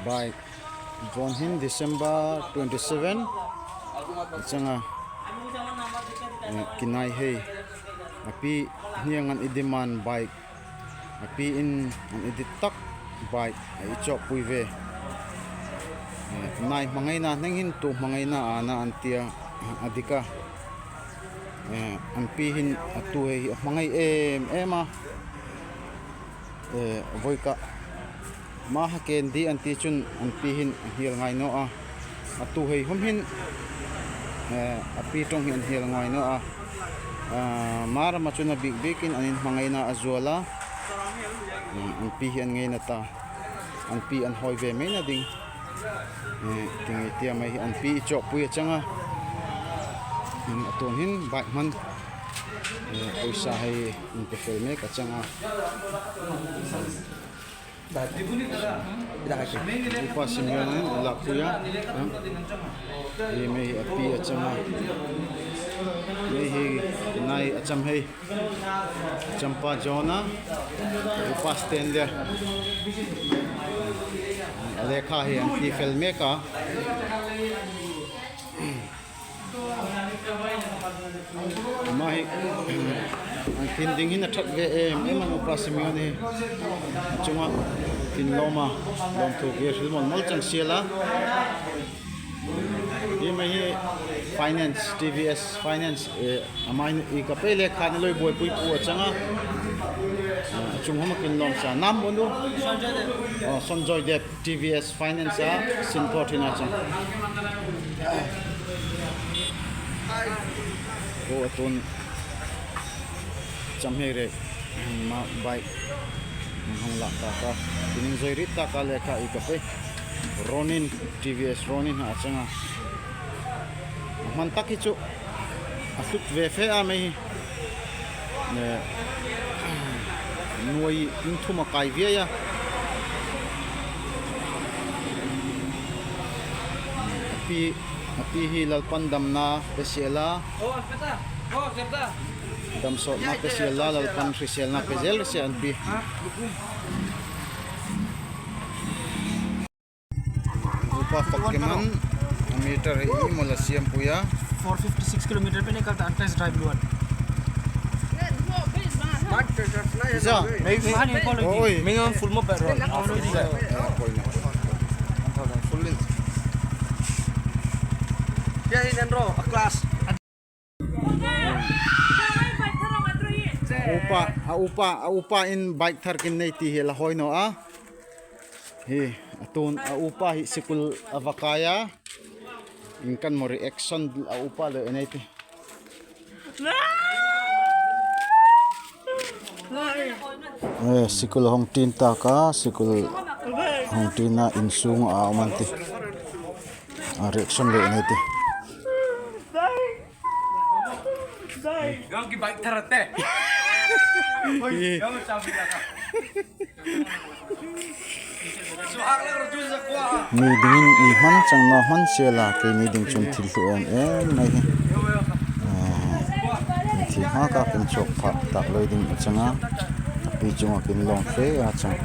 by John Hin December 27 changa kinai hei api hiangan idiman bike api in an iditak bike ai chok puive nai mangai na nangin tu mangai na ana antia adika an pi hin atu hei mangai ema voika ma haken di anti chun an pi hin hil ngai no a atu hei hom hin api tong hin hil ngai no a mara ma chuna big bikin anin mangai na azuala an pi hin ngai na ta an pi an hoi ve me na ding tingi tia mai an pi chok pui changa aton hin bike man poisa hai in pe fel me ka changa upa simyana la kuya ye me api achama ye hi nai acham hei champa jona upa stand there lekha hi anti fel me ka mai an tin ding hin athak ve man upa simyani chunga tin loma lom tu ge hilmon mol chang siala ye mai finance tvs finance amain I ka pele khan loi boy pui pu changa chung hom kin lom sa nam bonu sonjoy dep tvs finance a sinport hina chang o atun chamhere ma bike hong la ka tining zoi rit ta ka lekha I ka pe ronin tvs ronin ha changa man taki chu asuk ve fe a mai ne nuai in thuma kai via ya api hi lalpan damna pesela dam so na pesela lalpan krisel na pezel se an pi upa fakkeman meter I mola siam puya 456 km पे निकलता अट्ठाईस drive Luann मैं फुल में पेट्रोल क्या ही नंरो class upa in bike thar kin nei ti hela hoino a hi atun upa hi sikul avakaya inkan mo reaction upa le nei ti sikul hong tin ta ka sikul hong tin na insung a manti reaction le nei ti गांव की बाइक थरते गांव चाबी लगा सुहाग लग रजू जकवा ni dingin I man chang na man sela ke ni ding chun thil tu mai thi ha ka kin chok phak tak loi ding changa pi chunga kin long fe a chang